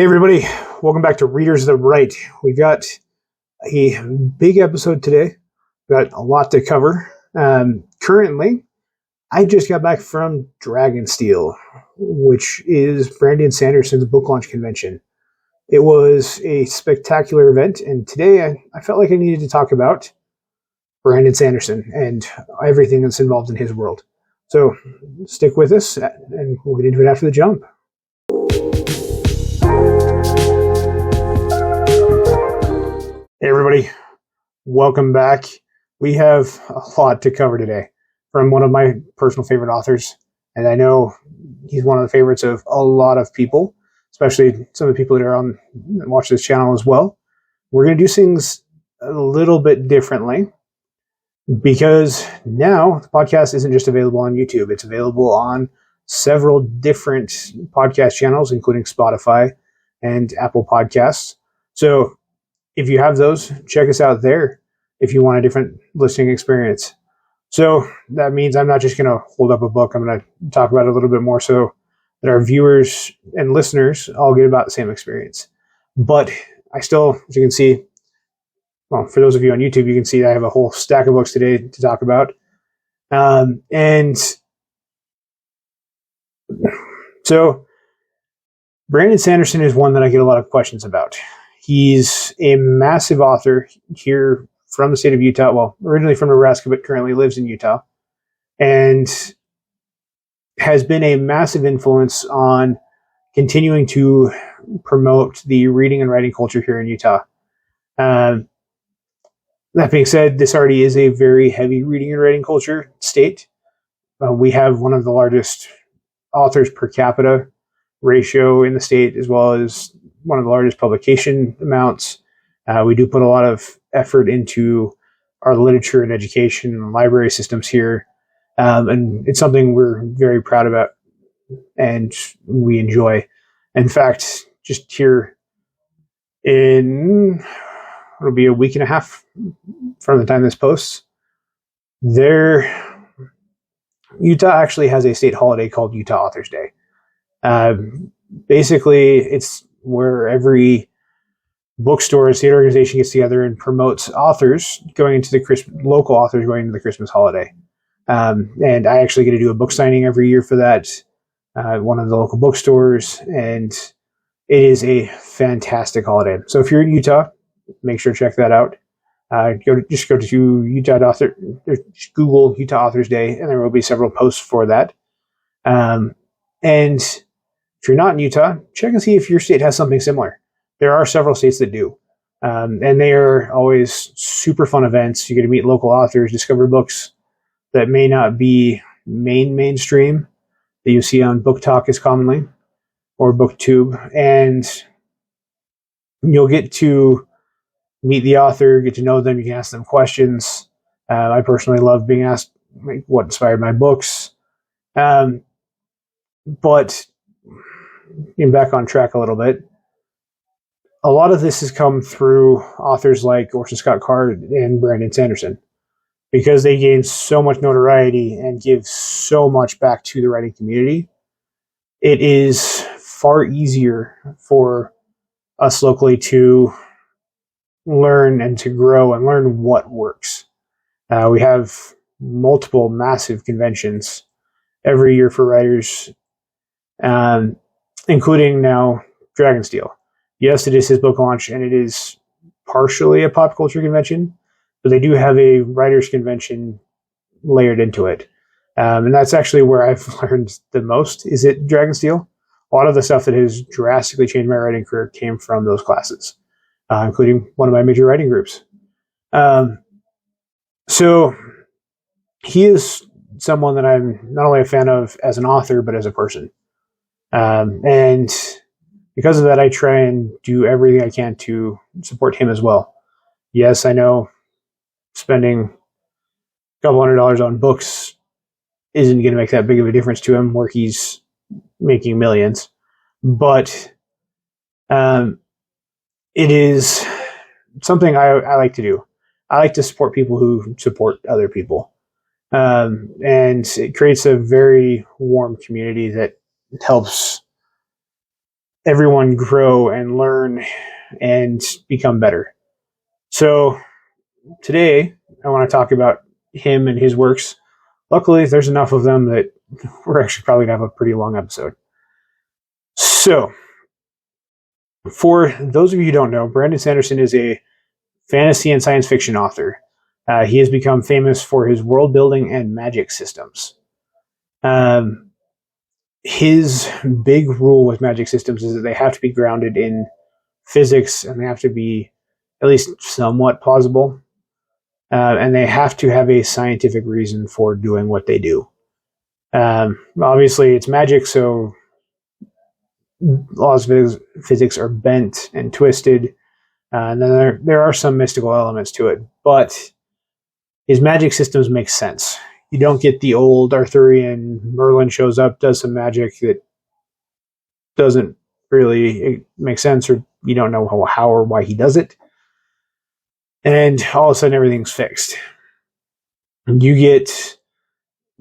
Hey everybody, welcome back to Readers of the Right. We got a big episode today. Got a lot to cover. Currently, I just got back from Dragonsteel, which is Brandon Sanderson's book launch convention. It was a spectacular event, and today I felt like I needed to talk about Brandon Sanderson and everything that's involved in his world. So stick with us, and we'll get into it after the jump. Hey everybody, welcome back. We have a lot to cover today from one of my personal favorite authors, and I know he's one of the favorites of a lot of people, especially some of the people that are on and watch this channel as well. We're going to do things a little bit differently because now the podcast isn't just available on YouTube. It's available on several different podcast channels, including Spotify and Apple Podcasts. So if you have those, check us out there if you want a different listening experience. So that means I'm not just going to hold up a book. I'm going to talk about it a little bit more so that our viewers and listeners all get about the same experience. But I still, as you can see, well, for those of you on YouTube, you can see I have a whole stack of books today to talk about. And so Brandon Sanderson is one that I get a lot of questions about. He's a massive author here from the state of Utah. Well, originally from Nebraska, but currently lives in Utah. And has been a massive influence on continuing to promote the reading and writing culture here in Utah. That being said, this already is a very heavy reading and writing culture state. We have one of the largest authors per capita ratio in the state, as well as one of the largest publication amounts. We do put a lot of effort into our literature and education and library systems here. And it's something we're very proud about and we enjoy. In fact, just here it'll be a week and a half from the time this posts, Utah actually has a state holiday called Utah Authors Day. Basically, it's where every bookstore and state organization gets together and promotes authors going into the local authors going into the Christmas holiday. And I actually get to do a book signing every year for that, one of the local bookstores, and it is a fantastic holiday. So if you're in Utah, make sure to check that out. Go to Utah Author, just Google Utah Authors Day, and there will be several posts for that. And if you're not in Utah, check and see if your state has something similar. There are several states that do. And they are always super fun events. You get to meet local authors, discover books that may not be mainstream that you see on Book Talk as commonly, or BookTube. And you'll get to meet the author, get to know them. You can ask them questions. I personally love being asked what inspired my books. But getting back on track a little bit, a lot of this has come through authors like Orson Scott Card and Brandon Sanderson, because they gain so much notoriety and give so much back to the writing community. It is far easier for us locally to learn and to grow and learn what works. We have multiple massive conventions every year for writers, including now Dragonsteel. Yes, it is his book launch, and it is partially a pop culture convention, but they do have a writers convention layered into it. And that's actually where I've learned the most is at Dragonsteel. A lot of the stuff that has drastically changed my writing career came from those classes, including one of my major writing groups. So he is someone that I'm not only a fan of as an author, but as a person. And because of that, I try and do everything I can to support him as well. Yes, I know spending a couple $100 on books isn't going to make that big of a difference to him where he's making millions. But it is something I like to do. I like to support people who support other people. And it creates a very warm community that helps everyone grow and learn and become better. So today, I want to talk about him and his works. Luckily, there's enough of them that we're actually probably going to have a pretty long episode. So, for those of you who don't know, Brandon Sanderson is a fantasy and science fiction author. He has become famous for his world building and magic systems. His big rule with magic systems is that they have to be grounded in physics and they have to be at least somewhat plausible. And they have to have a scientific reason for doing what they do. Obviously, it's magic, so laws of physics are bent and twisted. And then there are some mystical elements to it. But his magic systems make sense. You don't get the old Arthurian Merlin shows up, does some magic that doesn't really make sense, or you don't know how or why he does it. And all of a sudden, everything's fixed. You get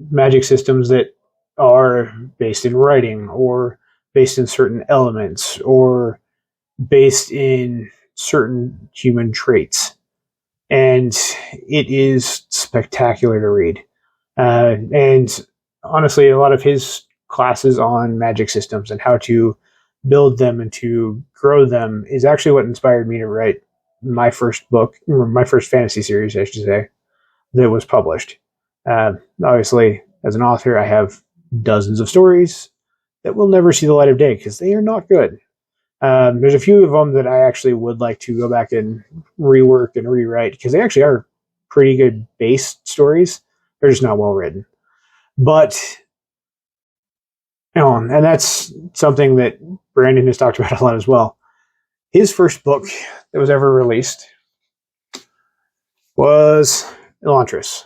magic systems that are based in writing, or based in certain elements, or based in certain human traits. And it is spectacular to read. And honestly, a lot of his classes on magic systems and how to build them and to grow them is actually what inspired me to write my first book, or my first fantasy series, I should say, that was published. Obviously, as an author, I have dozens of stories that will never see the light of day because they are not good. There's a few of them that I actually would like to go back and rework and rewrite because they actually are pretty good base stories. They're just not well written. But, and that's something that Brandon has talked about a lot as well. His first book that was ever released was Elantris.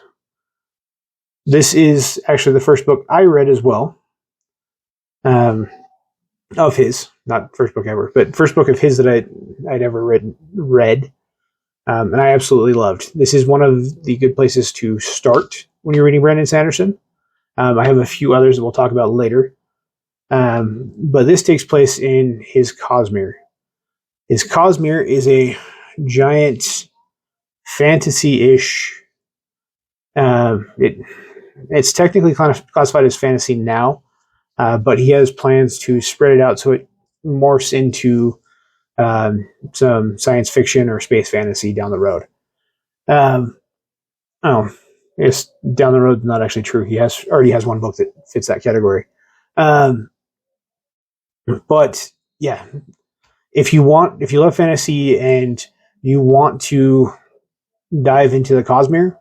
This is actually the first book I read as well. Of his, not first book ever, but first book of his that I'd ever read. And I absolutely loved. This is one of the good places to start when you're reading Brandon Sanderson. I have a few others that we'll talk about later. But this takes place in his Cosmere. His Cosmere is a giant fantasy-ish. It's technically classified as fantasy now, but he has plans to spread it out so it morphs into some science fiction or space fantasy down the road. I guess down the road, not actually true. He already has one book that fits that category. But yeah, if you love fantasy and you want to dive into the Cosmere,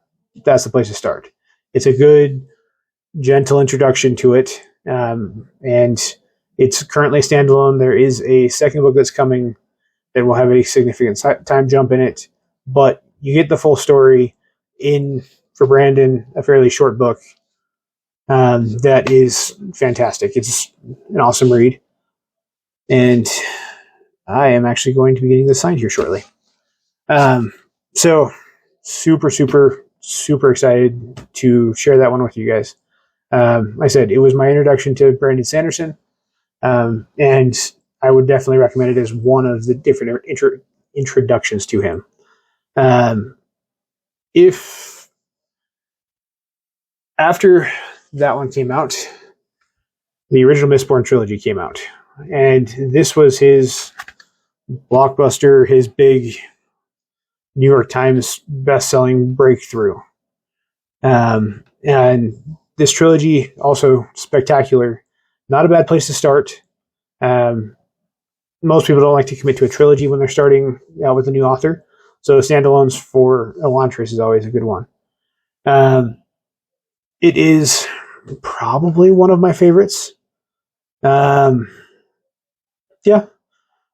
that's the place to start. It's a good, gentle introduction to it. And it's currently standalone. There is a second book that's coming that will have a significant time jump in it, but you get the full story for Brandon, a fairly short book. That is fantastic. It's an awesome read. And I am actually going to be getting this signed here shortly. So super, super, super excited to share that one with you guys. I said it was my introduction to Brandon Sanderson, and I would definitely recommend it as one of the different introductions to him. If after that one came out, the original Mistborn trilogy came out, and this was his blockbuster, his big New York Times best-selling breakthrough. And this trilogy, also spectacular. Not a bad place to start. Most people don't like to commit to a trilogy when they're starting out with a new author. So standalones for Elantris is always a good one. It is probably one of my favorites. Yeah,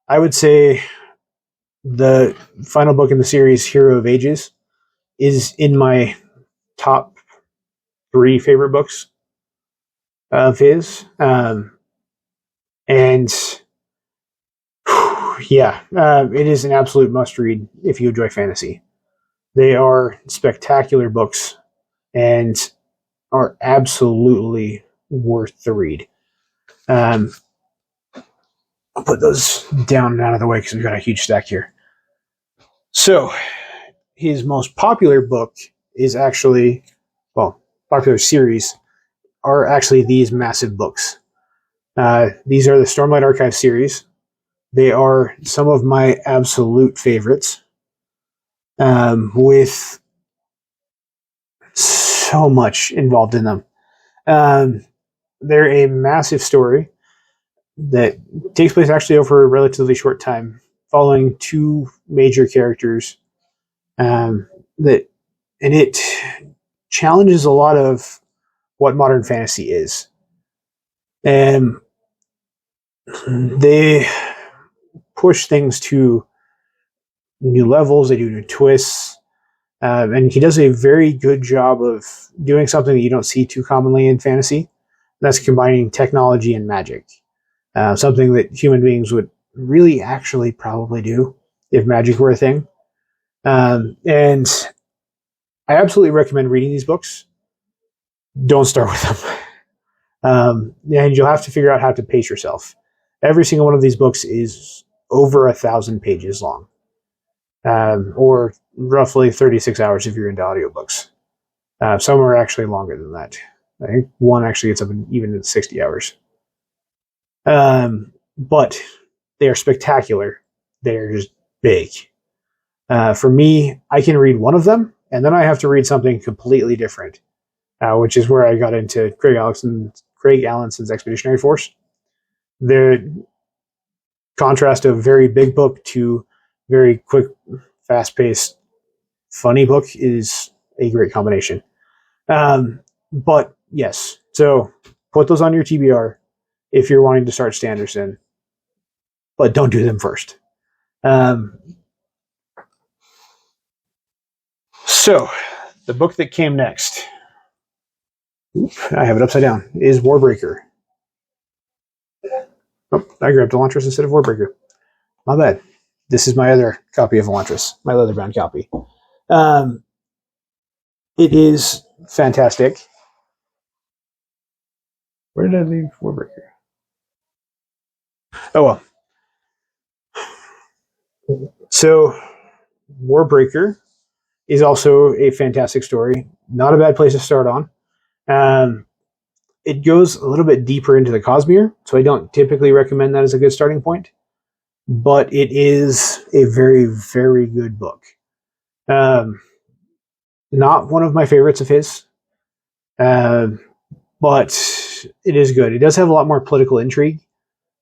I would say the final book in the series, Hero of Ages, is in my top 3 favorite books of his. And yeah, it is an absolute must read if you enjoy fantasy. They are spectacular books and are absolutely worth the read. I'll put those down and out of the way because we've got a huge stack here. So, his most popular book is actually, popular series are actually these massive books. These are the Stormlight Archive series. They are some of my absolute favorites, with so much involved in them. They're a massive story that takes place actually over a relatively short time, following two major characters. And it challenges a lot of what modern fantasy is. And they push things to new levels. They do new twists. And he does a very good job of doing something that you don't see too commonly in fantasy. That's combining technology and magic. Something that human beings would really actually probably do if magic were a thing. And I absolutely recommend reading these books. Don't start with them. And you'll have to figure out how to pace yourself. Every single one of these books is over 1,000 pages long, or roughly 36 hours if you're into audiobooks. Some are actually longer than that. I think one actually gets up even in 60 hours. But they are spectacular. They're just big. For me, I can read one of them, and then I have to read something completely different, which is where I got into Craig Allison's Expeditionary Force. The contrast of very big book to very quick, fast-paced, funny book is a great combination. But yes, so put those on your TBR if you're wanting to start Sanderson, but don't do them first. So, the book that came next, I have it upside down, is Warbreaker. Oh, I grabbed Elantris instead of Warbreaker. My bad. This is my other copy of Elantris, my leather-bound copy. It is fantastic. Where did I leave Warbreaker? Oh, well. So, Warbreaker is also a fantastic story. Not a bad place to start on. It goes a little bit deeper into the Cosmere, so I don't typically recommend that as a good starting point. But it is a very, very good book. Not one of my favorites of his, but it is good. It does have a lot more political intrigue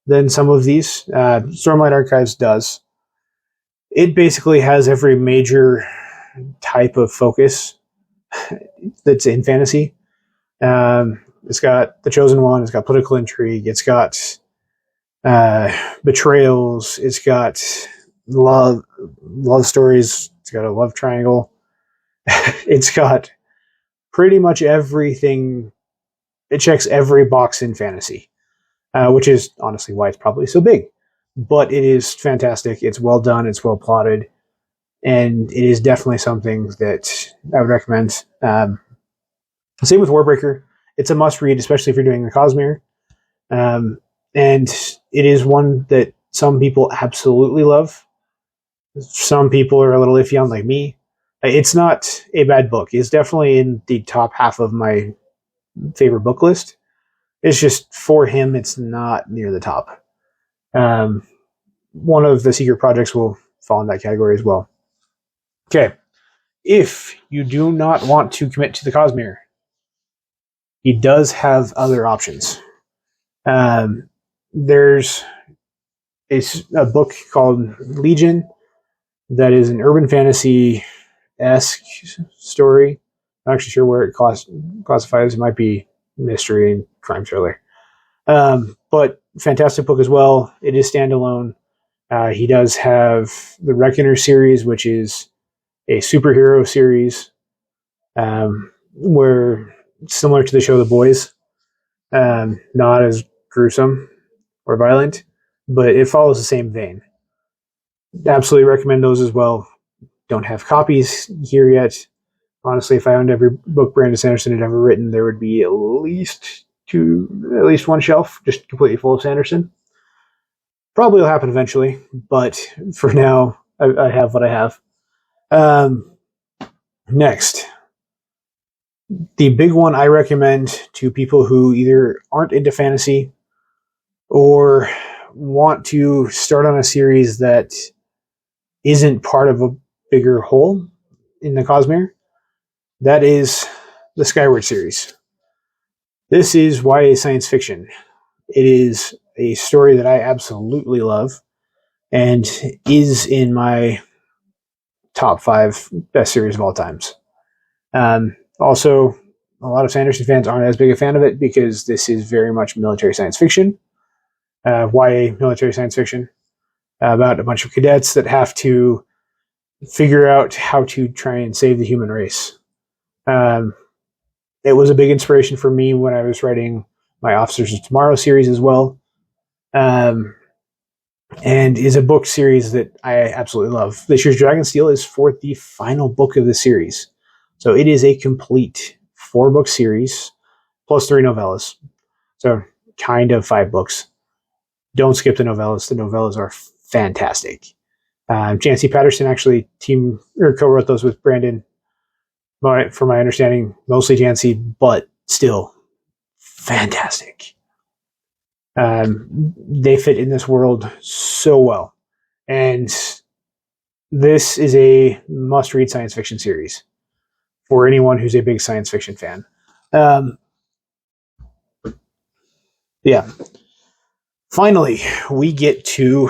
than some of these. Stormlight Archives does. It basically has every major type of focus that's in fantasy. It's got the Chosen One. It's got political intrigue. It's got betrayals. It's got love stories. It's got a love triangle. It's got pretty much everything. It checks every box in fantasy, which is honestly why it's probably so big. But it is fantastic. It's well done. It's well plotted. And it is definitely something that I would recommend. Same with Warbreaker. It's a must-read, especially if you're doing the Cosmere. And it is one that some people absolutely love. Some people are a little iffy on, like me. It's not a bad book. It's definitely in the top half of my favorite book list. It's just, for him, it's not near the top. One of the secret projects will fall in that category as well. Okay. If you do not want to commit to the Cosmere, he does have other options. There's a book called Legion that is an urban fantasy-esque story. I'm not actually sure where it classifies. It might be mystery and crime thriller. But fantastic book as well. It is standalone. He does have the Reckoner series, which is a superhero series, where similar to the show The Boys, not as gruesome or violent, but it follows the same vein. Absolutely recommend those as well. Don't have copies here yet. Honestly, if I owned every book Brandon Sanderson had ever written, there would be at least one shelf just completely full of Sanderson. Probably will happen eventually, but for now, I have what I have. Next, the big one I recommend to people who either aren't into fantasy or want to start on a series that isn't part of a bigger whole in the Cosmere, that is the Skyward series. This is YA science fiction. It is a story that I absolutely love and is in my top 5 best series of all times. Also, a lot of Sanderson fans aren't as big a fan of it because this is very much military science fiction, YA military science fiction, about a bunch of cadets that have to figure out how to try and save the human race. It was a big inspiration for me when I was writing my Officers of Tomorrow series as well, and is a book series that I absolutely love. This year's Dragonsteel is for the final book of the series. So it is a complete 4-book series, plus 3 novellas. So kind of 5 books. Don't skip the novellas. The novellas are fantastic. Jancy Patterson actually co-wrote those with Brandon, from my understanding, mostly Jancy, but still fantastic. They fit in this world so well. And this is a must-read science fiction series for anyone who's a big science fiction fan. Yeah. Finally, we get to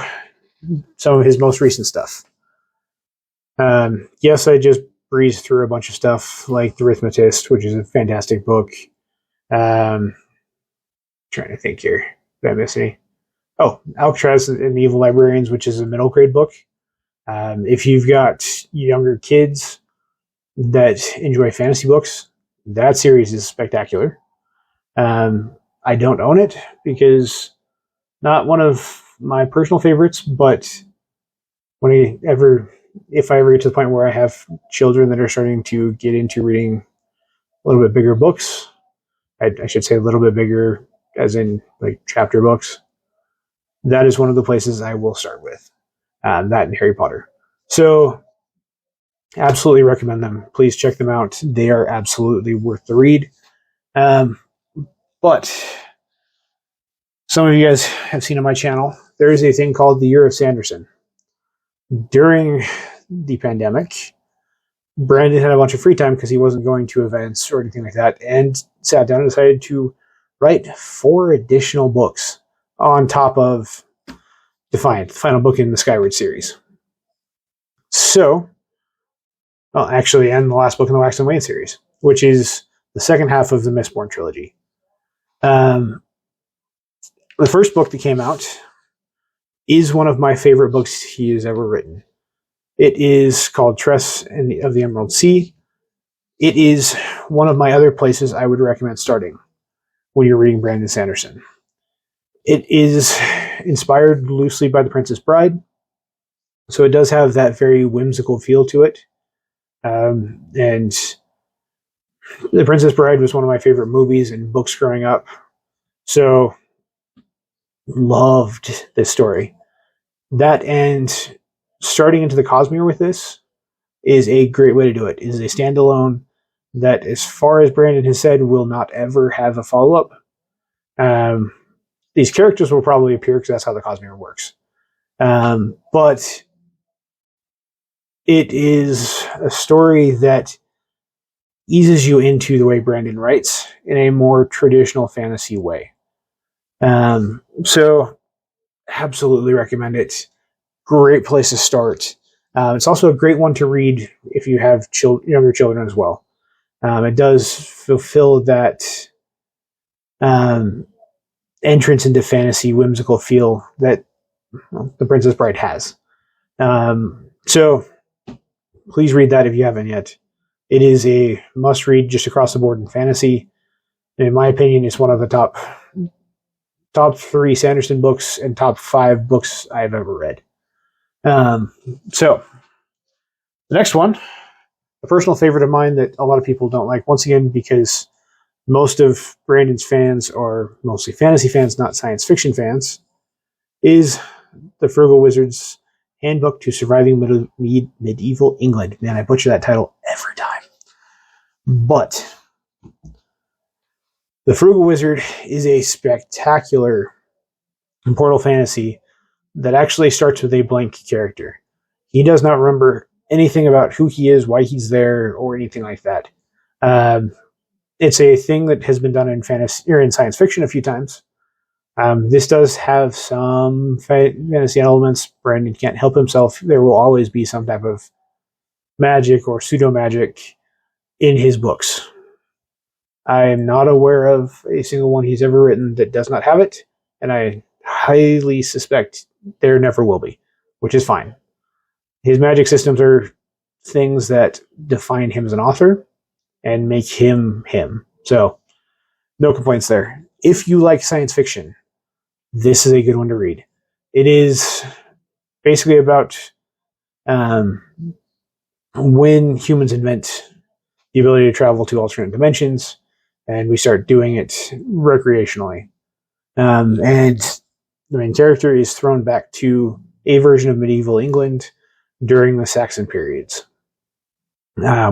some of his most recent stuff. Yes, I just breezed through a bunch of stuff like The Arithmetist, which is a fantastic book. Trying to think here. Did I miss any? Oh, Alcatraz and the Evil Librarians, which is a middle grade book. If you've got younger kids that enjoy fantasy books, that series is spectacular. I don't own it because not one of my personal favorites, but if I ever get to the point where I have children that are starting to get into reading a little bit bigger books, I should say a little bit bigger as in like chapter books, that is one of the places I will start with. That and Harry Potter. So absolutely recommend them. Please check them out. They are absolutely worth the read. But some of you guys have seen on my channel, there is a thing called the Year of Sanderson. During the pandemic, Brandon had a bunch of free time because he wasn't going to events or anything like that, and sat down and decided to write 4 additional books on top of Defiant, the final book in the Skyward series. So, and the last book in the Wax and Wayne series, which is the second half of the Mistborn trilogy. The first book that came out is one of my favorite books he has ever written. It is called Tress of the Emerald Sea. It is one of my other places I would recommend starting when you're reading Brandon Sanderson. It is inspired loosely by The Princess Bride, so it does have that very whimsical feel to it. And The Princess Bride was one of my favorite movies and books growing up, so loved this story. That and starting into the Cosmere with this is a great way to do it. It is a standalone that, as far as Brandon has said, will not ever have a follow-up. These characters will probably appear because that's how the Cosmere works. But it is a story that eases you into the way Brandon writes in a more traditional fantasy way. So absolutely recommend it. Great place to start. It's also a great one to read if you have younger children as well. It does fulfill that entrance into fantasy whimsical feel that The Princess Bride has. So please read that if you haven't yet. It is a must read just across the board in fantasy. And in my opinion, it's one of the top 3 Sanderson books and top 5 books I've ever read. So the next one, a personal favorite of mine that a lot of people don't like, once again, because most of Brandon's fans are mostly fantasy fans, not science fiction fans, is The Frugal Wizard's Handbook to Surviving Medieval England. Man, I butcher that title every time. But The Frugal Wizard is a spectacular portal fantasy that actually starts with a blank character. He does not remember anything about who he is, why he's there, or anything like that. It's a thing that has been done in fantasy or in science fiction a few times. This does have some fantasy elements. Brandon can't help himself. There will always be some type of magic or pseudo magic in his books. I am not aware of a single one he's ever written that does not have it, and I highly suspect there never will be, which is fine. His magic systems are things that define him as an author and make him him. So, no complaints there. If you like science fiction, this is a good one to read. It is basically about when humans invent the ability to travel to alternate dimensions, and we start doing it recreationally. And the main character is thrown back to a version of medieval England during the Saxon periods,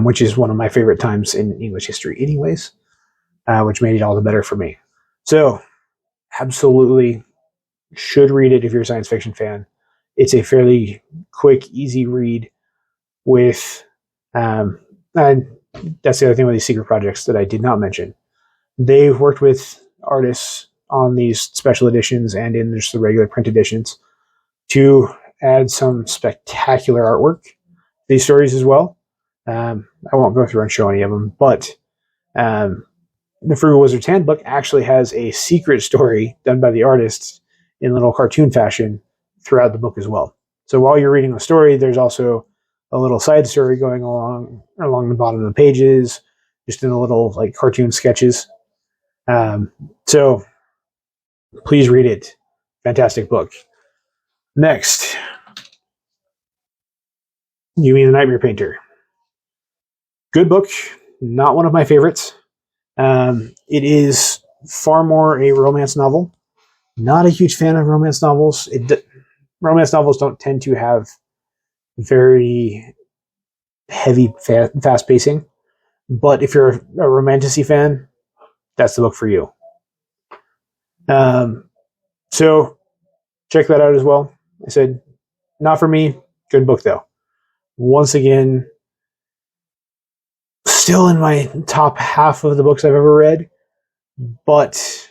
which is one of my favorite times in English history anyways, which made it all the better for me. So, absolutely should read it if you're a science fiction fan. It's a fairly quick, easy read with, and that's the other thing with these secret projects that I did not mention. They've worked with artists on these special editions and in just the regular print editions to add some spectacular artwork to these stories as well. I won't go through and show any of them, but the Frugal Wizard's Handbook actually has a secret story done by the artists in little cartoon fashion throughout the book as well. So while you're reading the story, there's also a little side story going along the bottom of the pages, just in the little like cartoon sketches. So please read it. Fantastic book. Next, Yumi the Nightmare Painter. Good book. Not one of my favorites. It is far more a romance novel. Not a huge fan of romance novels. Romance novels don't tend to have very heavy, fast pacing. But if you're a romantasy fan, that's the book for you. So check that out as well. I said, not for me. Good book though. Once again, still in my top half of the books I've ever read, but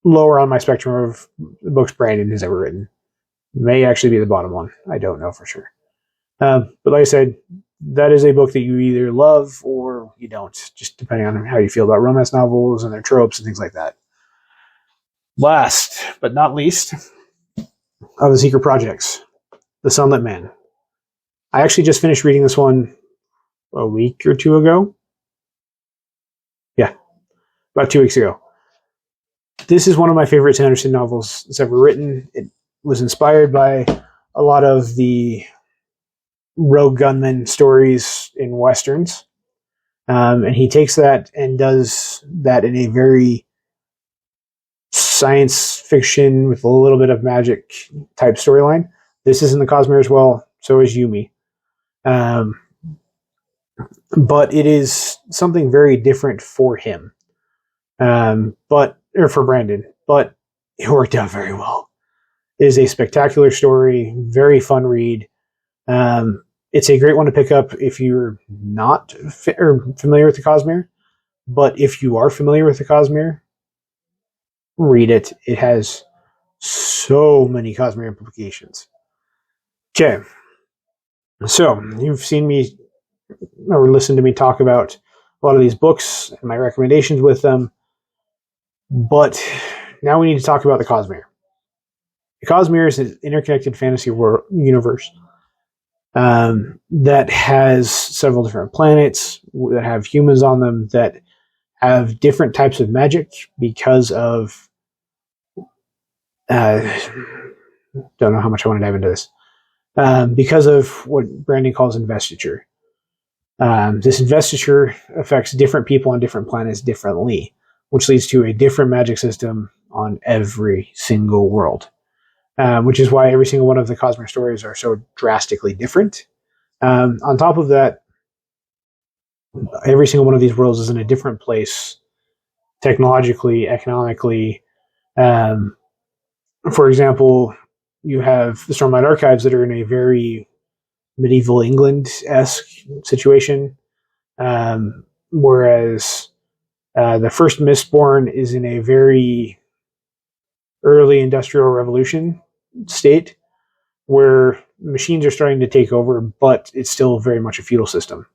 lower on my spectrum of the books Brandon has ever written. May actually be the bottom one. I don't know for sure. But like I said, that is a book that you either love or you don't, just depending on how you feel about romance novels and their tropes and things like that. Last but not least of the secret projects, The Sunlit Man. I actually just finished reading this one a week or two ago. Yeah, about 2 weeks ago. This is one of my favorite Sanderson novels that's ever written. It was inspired by a lot of the rogue gunman stories in Westerns. And he takes that and does that in a very science fiction with a little bit of magic type storyline. This is in the Cosmere as well. So is Yumi. But it is something very different for him. Or for Brandon, but it worked out very well. It is a spectacular story, very fun read. It's a great one to pick up if you're not familiar with the Cosmere, but if you are familiar with the Cosmere, read it. It has so many Cosmere implications. Okay, so you've seen me or listened to me talk about a lot of these books and my recommendations with them. But now we need to talk about the Cosmere. The Cosmere is an interconnected fantasy universe that has several different planets that have humans on them that have different types of magic because of... don't know how much I want to dive into this. Because of what Brandon calls investiture. This investiture affects different people on different planets differently, which leads to a different magic system on every single world. which is why every single one of the Cosmere stories are so drastically different. On top of that, every single one of these worlds is in a different place, technologically, economically. For example, you have the Stormlight Archives that are in a very medieval England-esque situation, whereas the first Mistborn is in a very early Industrial Revolution state, where machines are starting to take over, but it's still very much a feudal system.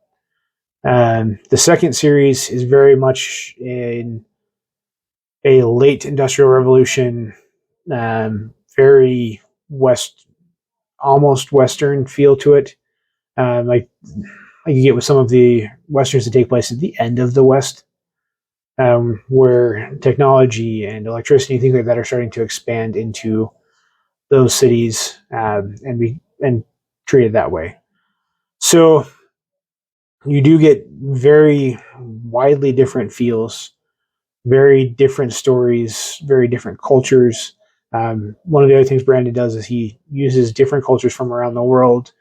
The second series is very much in a late Industrial Revolution, very almost Western feel to it, like you get with some of the Westerns that take place at the end of the West, where technology and electricity and things like that are starting to expand into those cities and treated that way. So you do get very widely different feels, very different stories, very different cultures. One of the other things Brandon does is he uses different cultures from around the world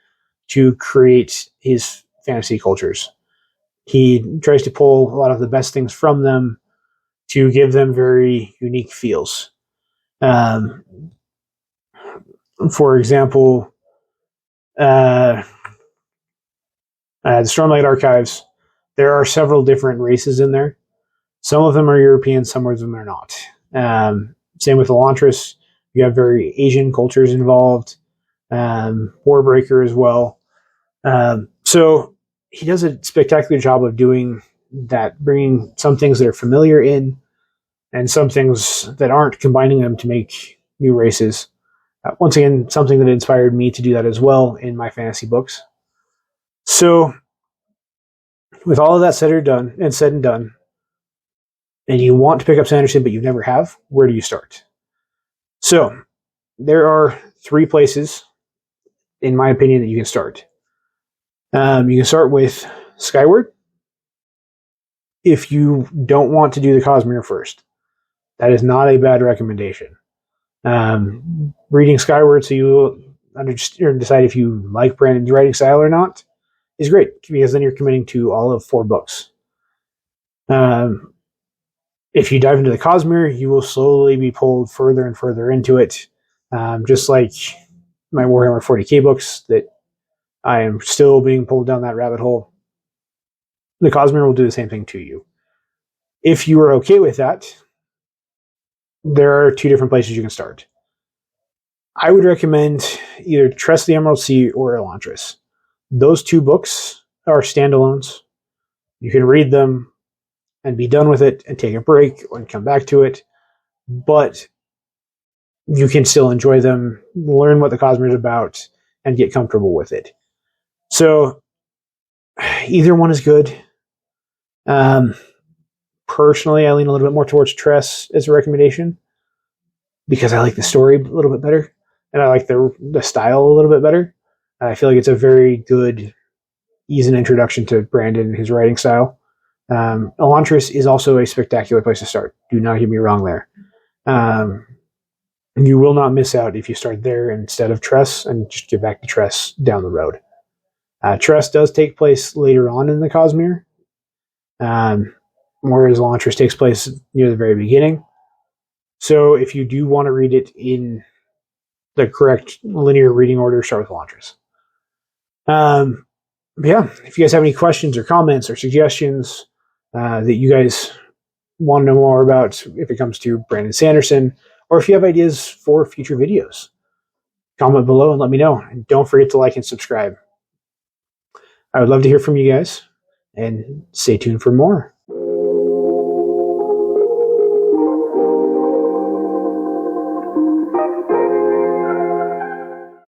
to create his fantasy cultures. He tries to pull a lot of the best things from them to give them very unique feels. For example, the Stormlight Archives, there are several different races in there. Some of them are European, some of them are not. Same with Elantris. You have very Asian cultures involved. Warbreaker as well. So he does a spectacular job of doing that, bringing some things that are familiar in and some things that aren't, combining them to make new races. Once again, something that inspired me to do that as well in my fantasy books. So with all of that said and done, and you want to pick up Sanderson, but you never have, where do you start? So there are 3 places, in my opinion, that you can start. You can start with Skyward. If you don't want to do the Cosmere first, that is not a bad recommendation. Reading Skyward so you decide if you like Brandon's writing style or not is great, because then you're committing to all of 4 books. If you dive into the Cosmere, you will slowly be pulled further and further into it, just like my Warhammer 40k books, that I am still being pulled down that rabbit hole. The Cosmere will do the same thing to you. If you are okay with that, there are 2 different places you can start. I would recommend either Tress the Emerald Sea or Elantris. Those 2 books are standalones. You can read them and be done with it and take a break and come back to it, but you can still enjoy them, learn what the Cosmere is about, and get comfortable with it. So either one is good. Personally, I lean a little bit more towards Tress as a recommendation because I like the story a little bit better, and I like the style a little bit better. I feel like it's a very good, easy introduction to Brandon and his writing style. Elantris is also a spectacular place to start. Do not get me wrong there. You will not miss out if you start there instead of Tress and just get back to Tress down the road. Tress does take place later on in the Cosmere, whereas Elantris takes place near the very beginning. So if you do want to read it in the correct linear reading order, start with Elantris. Yeah, if you guys have any questions or comments or suggestions that you guys want to know more about if it comes to Brandon Sanderson, or if you have ideas for future videos, comment below and let me know. And don't forget to like and subscribe. I would love to hear from you guys, and stay tuned for more.